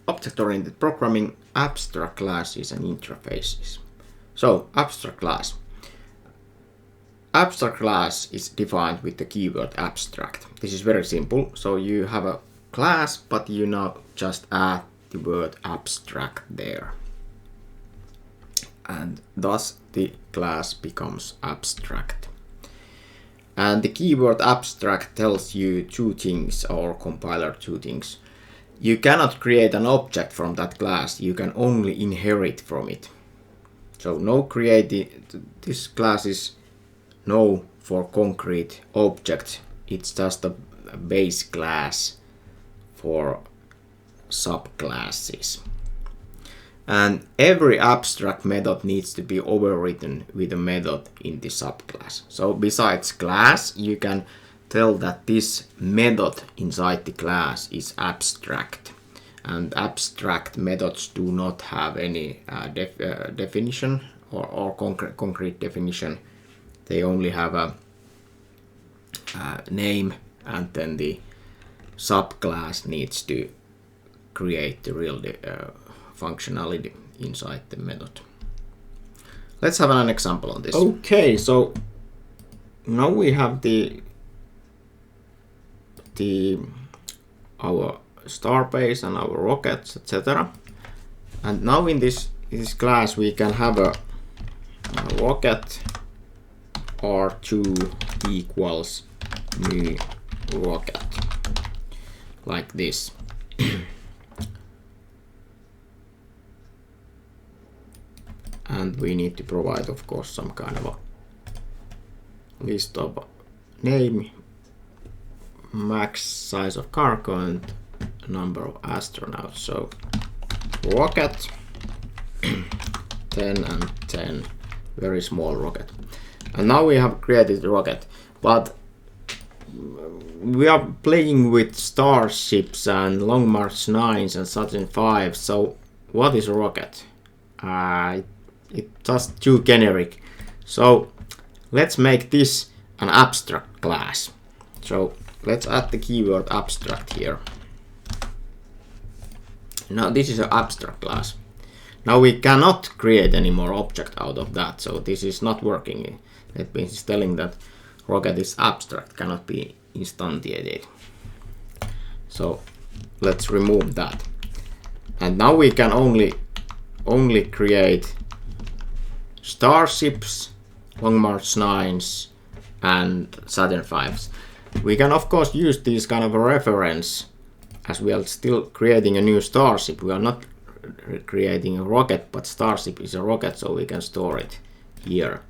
object-oriented programming, abstract classes and interfaces. So, abstract class. Abstract class is defined with the keyword abstract. This is very simple. So you have a class, but you now just add the word abstract there. And thus the class becomes abstract. And the keyword abstract tells you two things, or compiler two things. You cannot create an object from that class, you can only inherit from it. So no creating, this class is no for concrete object, it's just a base class for subclasses. And every abstract method needs to be overwritten with a method in the subclass. So besides class, you can tell that this method inside the class is abstract. And abstract methods do not have any definition or concrete definition. They only have a name, and then the subclass needs to create the real functionality inside the method. Let's have an example on this. Okay, so now we have our star base and our rockets, etc. And now in this class we can have a rocket R2 equals new rocket, like this. And we need to provide, of course, some kind of a list of name, max size of cargo, and number of astronauts. So rocket 10 and 10, very small rocket. And now we have created the rocket, but we are playing with starships and Long March 9s and Saturn 5. So what is a rocket? It's just too generic. So let's make this an abstract class. So let's add the keyword abstract here. Now this is an abstract class. Now we cannot create any more object out of that. So this is not working. That means it's telling that rocket is abstract, cannot be instantiated. So let's remove that. And now we can only create starships, Long March 9s, and Saturn 5s. We can of course use these kind of a reference, as we are still creating a new starship. We are not creating a rocket, but starship is a rocket, so we can store it here.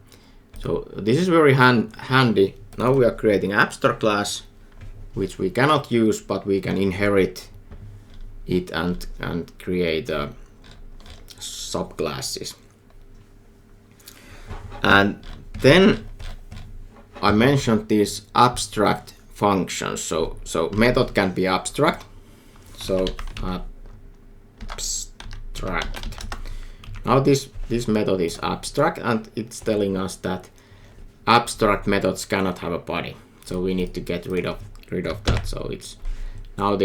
So this is very handy. Now we are creating abstract class, which we cannot use, but we can inherit it and create subclasses. And then I mentioned these abstract functions. So method can be abstract. So abstract. Now this method is abstract, and it's telling us that abstract methods cannot have a body. So we need to get rid of that. So it's now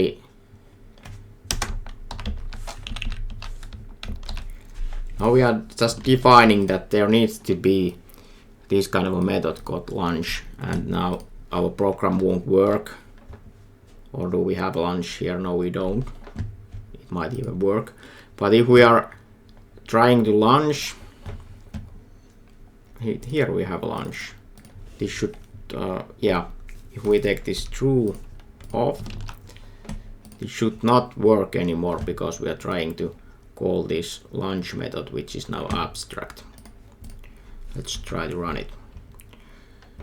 now we are just defining that there needs to be this kind of a method called lunch, and now our program won't work. Or do we have lunch here? No, we don't. It might even work. But if we are trying to launch, here we have lunch. This should, yeah, if we take this true off, it should not work anymore because we are trying to call this lunch method, which is now abstract. Let's try to run it.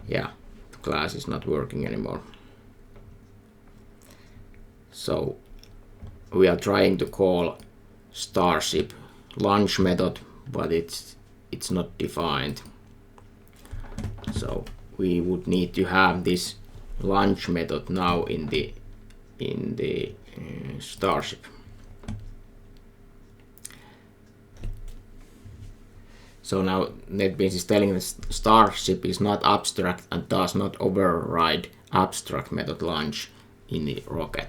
Yeah, the class is not working anymore. So we are trying to call starship launch method, but it's not defined. So we would need to have this launch method now in the starship. So now NetBeans is telling us starship is not abstract and does not override abstract method launch in the rocket,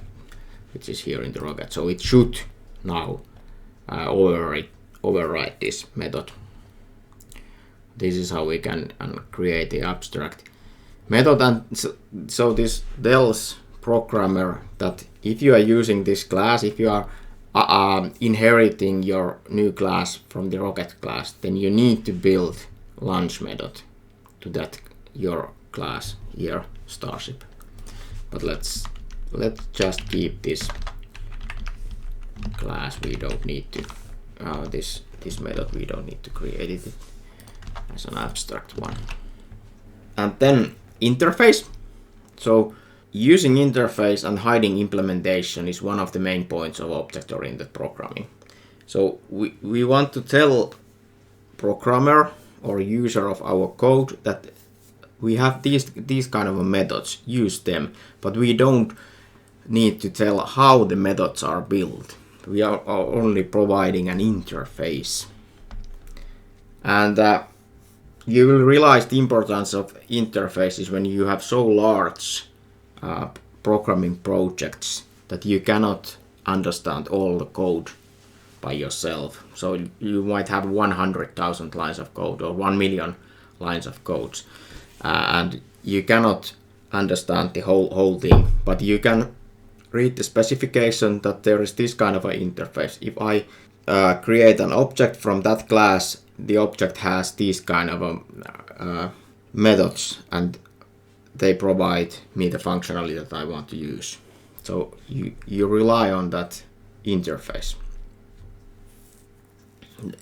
which is here in the rocket. So it should now override this method. This is how we can create the abstract method, and so this tells programmer that if you are using this class, if you are inheriting your new class from the rocket class, then you need to build launch method to that your class here, Starship. But let's just keep this class. We don't need to this method. We don't need to create it as an abstract one. And then interface. So using interface and hiding implementation is one of the main points of object-oriented programming. So we want to tell programmer or user of our code that we have these kind of methods, use them, but we don't need to tell how the methods are built. We are only providing an interface. And you will realize the importance of interfaces when you have so large programming projects that you cannot understand all the code by yourself. So you might have 100,000 lines of code or 1 million lines of code, and you cannot understand the whole thing, but you can read the specification that there is this kind of an interface. If I create an object from that class, the object has these kind of methods, and they provide me the functionality that I want to use. So you rely on that interface.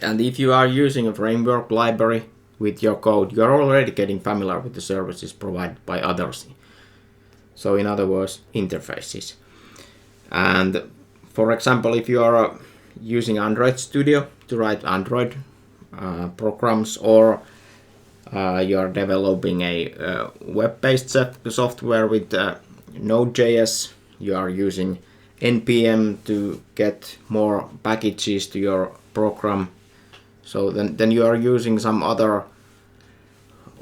And if you are using a framework library with your code, you are already getting familiar with the services provided by others. So in other words, interfaces. And for example, if you are using Android Studio to write Android programs, or you are developing a web-based software with Node.js, you are using npm to get more packages to your program. So then you are using some other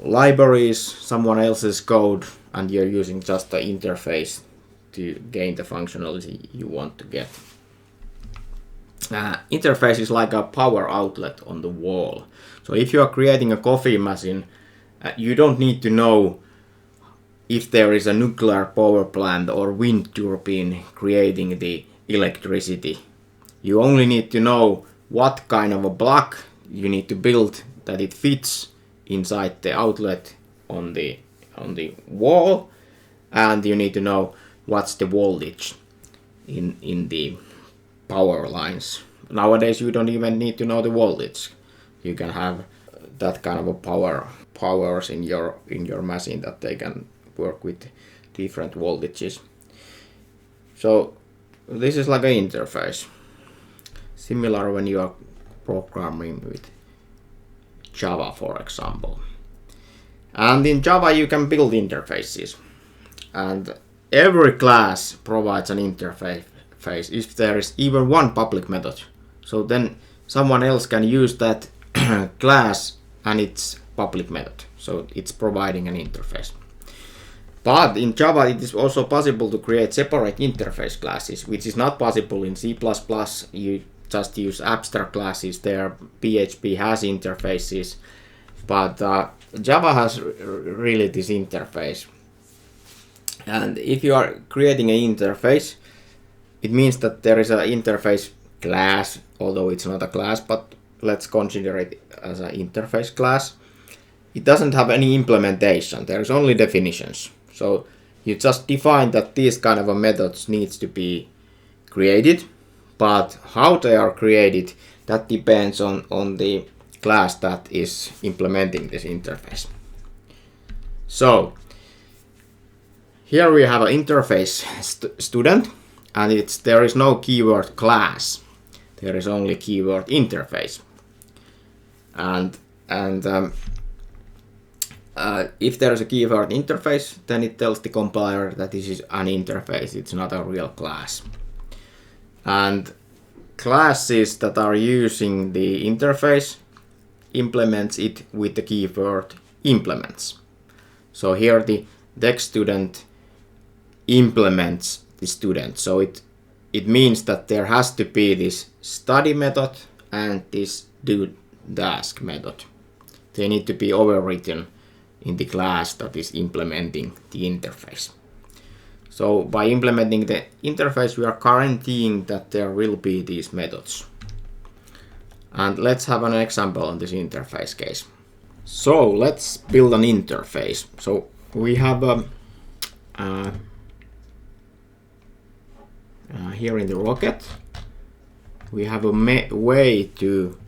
libraries, someone else's code, and you're using just the interface to gain the functionality you want to get. Interface is like a power outlet on the wall. So if you are creating a coffee machine, you don't need to know if there is a nuclear power plant or wind turbine creating the electricity. You only need to know what kind of a block you need to build that it fits inside the outlet on the wall, and you need to know what's the voltage in the power lines. Nowadays you don't even need to know the voltage. You can have that kind of a powers in your machine that they can work with different voltages. So this is like an interface. Similar when you are programming with Java, for example. And in Java you can build interfaces. And every class provides an interface if there is even one public method. So then someone else can use that class and its public method. So it's providing an interface. But in Java it is also possible to create separate interface classes, which is not possible in C++. You just use abstract classes there. PHP has interfaces, but Java has really this interface. And if you are creating an interface, it means that there is an interface class, although it's not a class, but let's consider it as an interface class. It doesn't have any implementation, there is only definitions. So you just define that these kind of methods needs to be created, but how they are created, that depends on the class that is implementing this interface. So here we have an interface student, and there is no keyword class. There is only keyword interface. And if there is a keyword interface, then it tells the compiler that this is an interface. It's not a real class. And classes that are using the interface implements it with the keyword implements. So here the text student implements the student. So it it means that there has to be this study method and this do task method. They need to be overwritten in the class that is implementing the interface. So by implementing the interface, we are guaranteeing that there will be these methods. And let's have an example on this interface case. So let's build an interface. So we have here in the rocket, we have a way to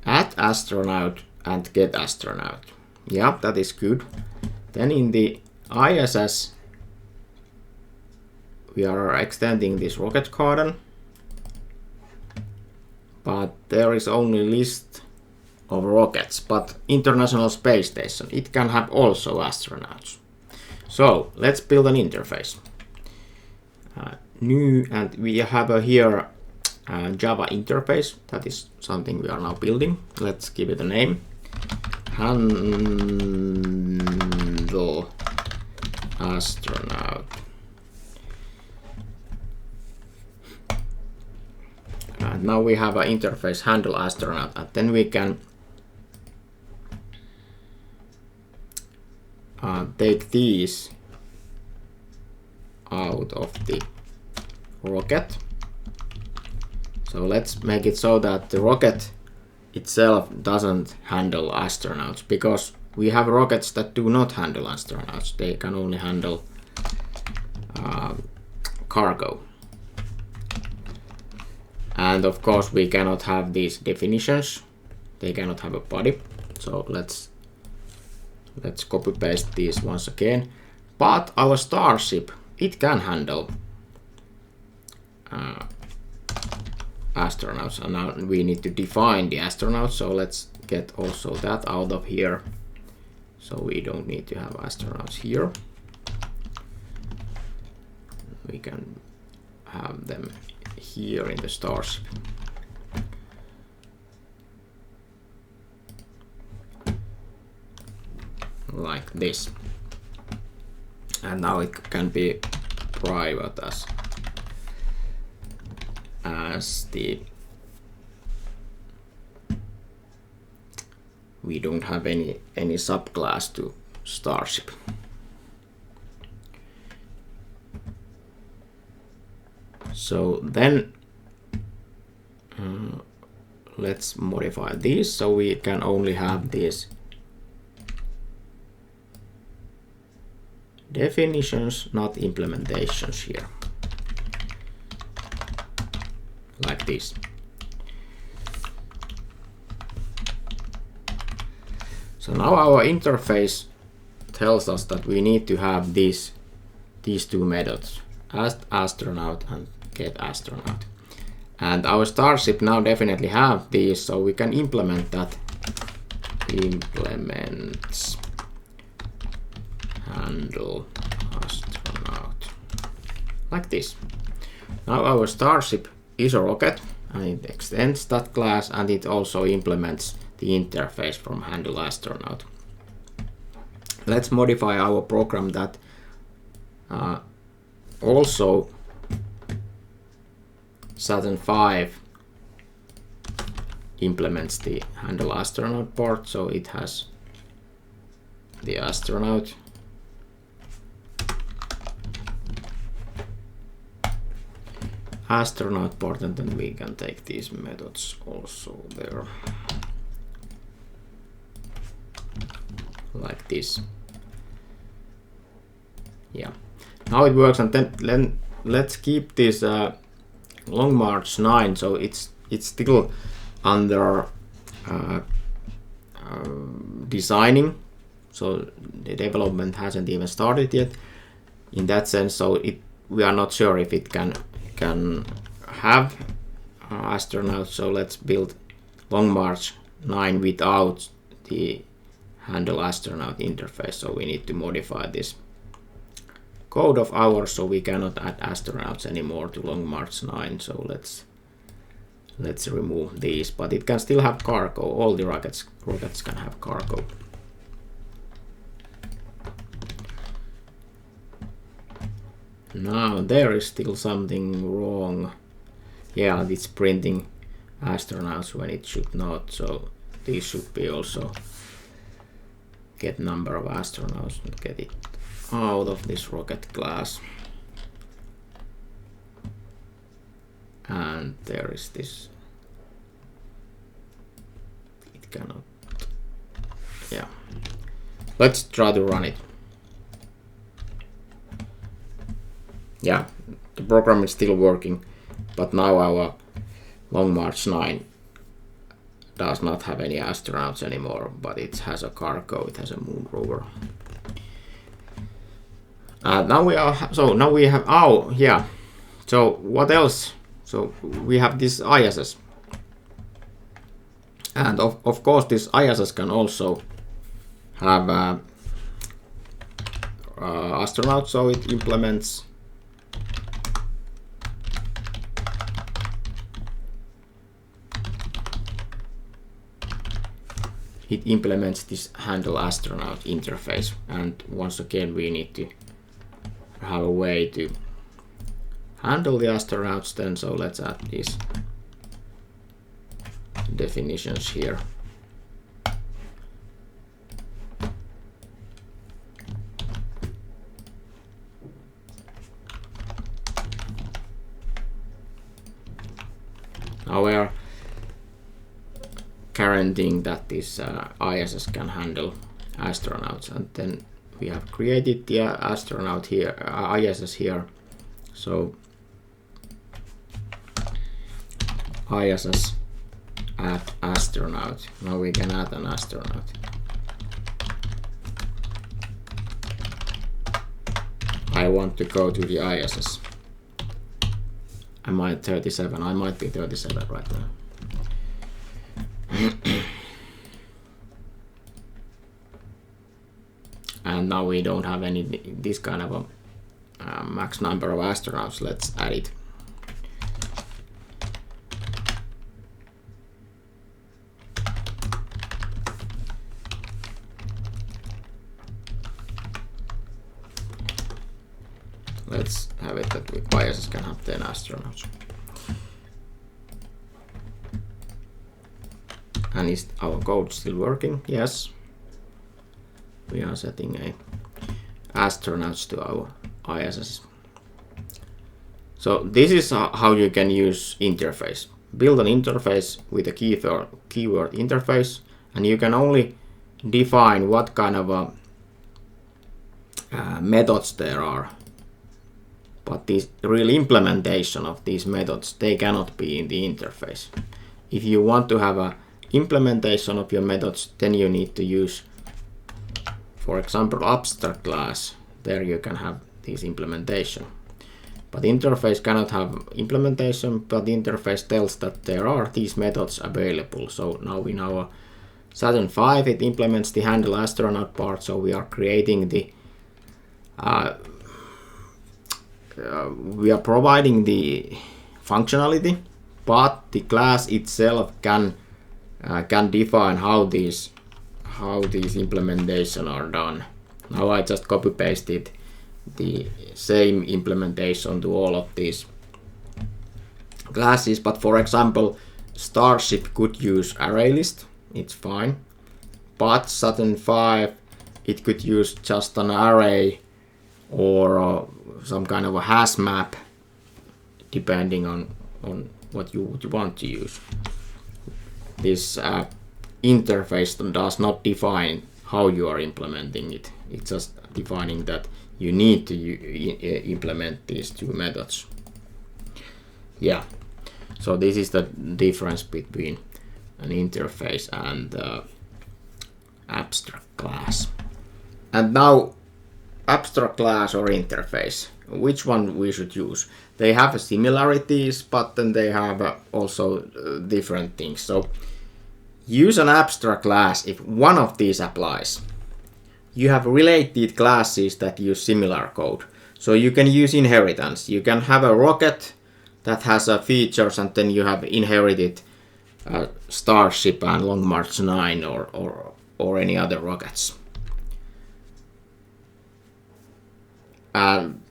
add astronaut and get astronaut. Yeah, that is good. Then in the ISS, we are extending this rocket garden, but there is only list of rockets. But International Space Station, it can have also astronauts. So let's build an interface. New, and we have here Java interface. That is something we are now building. Let's give it a name. Handle astronaut. And now we have an interface handle astronaut, and then we can take these out of the rocket. So let's make it so that the rocket itself doesn't handle astronauts, because we have rockets that do not handle astronauts. They can only handle cargo. And of course we cannot have these definitions. They cannot have a body. So let's copy paste these once again. But our Starship, it can handle astronauts, and now we need to define the astronauts. So let's get also that out of here. So we don't need to have astronauts here. We can have them here in the Starship. Like this. And now it can be private as the we don't have any subclass to Starship. So then let's modify these so we can only have these definitions, not implementations here. Like this. So now our interface tells us that we need to have these two methods, add astronaut and get astronaut. And our Starship now definitely have these, so we can implement that. Implements handle astronaut. Like this. Now our Starship is a rocket, and it extends that class, and it also implements the interface from handle astronaut. Let's modify our program that also Saturn V implements the handle astronaut part, so it has the astronaut. Astronaut part, and then we can take these methods also there. Like this. Yeah. Now it works, and then let's keep this Long March 9, so it's still under designing, so the development hasn't even started yet in that sense, so we are not sure if it can have astronauts. So let's build Long March 9 without the handle astronaut interface. So we need to modify this code of ours, so we cannot add astronauts anymore to Long March 9. So let's remove these, but it can still have cargo. All the rockets can have cargo. Now there is still something wrong. Yeah, it's printing astronauts when it should not, so these should be also get number of astronauts and get it out of this rocket class. And there is this, it cannot, yeah. Let's try to run it. Yeah, the program is still working, but now our Long March 9 does not have any astronauts anymore, but it has a cargo, it has a moon rover. Now we have, oh yeah, so what else? So we have this ISS, and of course this ISS can also have astronauts, so it implements this handle astronaut interface, and once again we need to have a way to handle the astronauts then, so let's add these definitions here. Now we are guaranteeing that this ISS can handle astronauts, and then we have created the astronaut here, ISS here. So ISS add astronaut. Now we can add an astronaut. I want to go to the ISS. Am I 37? I might be 37 right now. And now we don't have any this kind of a max number of astronauts. Let's add it. Let's have it that ISS can have 10 astronauts. And is our code still working? Yes. We are setting astronauts to our ISS. So this is how you can use interface. Build an interface with a keyword interface, and you can only define what kind of methods there are. But this real implementation of these methods, they cannot be in the interface. If you want to have a implementation of your methods, then you need to use, for example, abstract class. There you can have this implementation. But interface cannot have implementation, but the interface tells that there are these methods available. So now in our Saturn V, it implements the handle astronaut part, so we are creating the we are providing the functionality, but the class itself can define how these implementation are done. Now I just copy pasted the same implementation to all of these classes, but for example, Starship could use ArrayList, it's fine, but Saturn V, it could use just an array or some kind of a hash map, depending on what you would want to use. This interface does not define how you are implementing it. It's just defining that you need to implement these two methods. Yeah, so this is the difference between an interface and abstract class. And now, abstract class or interface, which one we should use? They have similarities, but then they have also different things. So use an abstract class if one of these applies. You have related classes that use similar code. So you can use inheritance. You can have a rocket that has features, and then you have inherited Starship and Long March 9 or any other rockets. And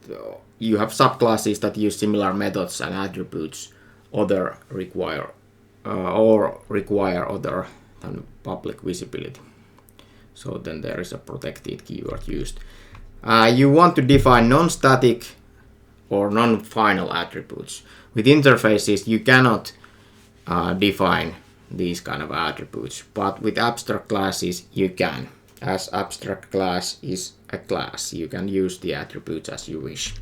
you have subclasses that use similar methods and attributes or require other than public visibility. So then there is a protected keyword used. You want to define non-static or non-final attributes. With interfaces, you cannot define these kind of attributes, but with abstract classes, you can. As abstract class is a class, you can use the attributes as you wish.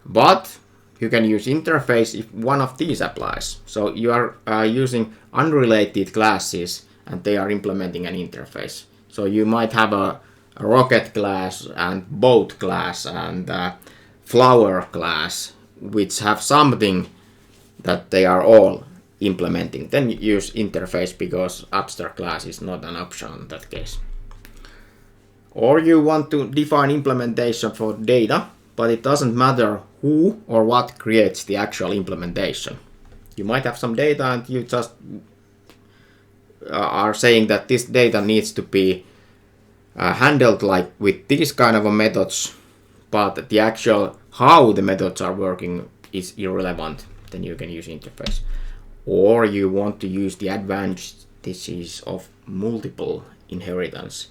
But you can use interface if one of these applies. So you are using unrelated classes and they are implementing an interface. So you might have a rocket class and boat class and flower class, which have something that they are all implementing. Then you use interface because abstract class is not an option in that case. Or you want to define implementation for data, but it doesn't matter who or what creates the actual implementation. You might have some data and you just are saying that this data needs to be handled like with these kind of methods, but the actual how the methods are working is irrelevant. Then you can use interface. Or you want to use the advantages of multiple inheritance.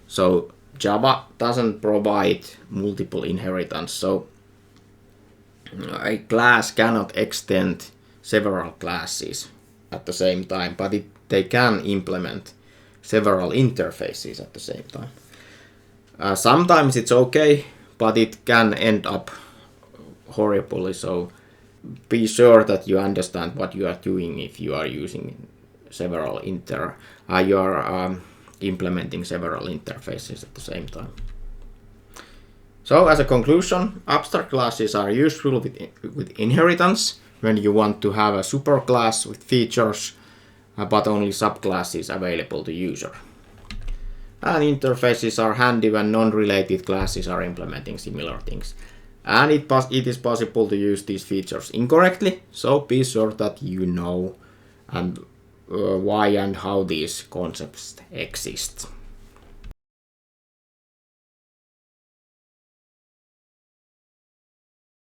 So Java doesn't provide multiple inheritance, so a class cannot extend several classes at the same time, but they can implement several interfaces at the same time. Sometimes it's okay, but it can end up horribly, so be sure that you understand what you are doing if you are using several implementing several interfaces at the same time. So as a conclusion, abstract classes are useful with inheritance when you want to have a superclass with features, but only subclasses available to user. And interfaces are handy when non-related classes are implementing similar things. And it is possible to use these features incorrectly, so be sure that you know and why and how these concepts exist.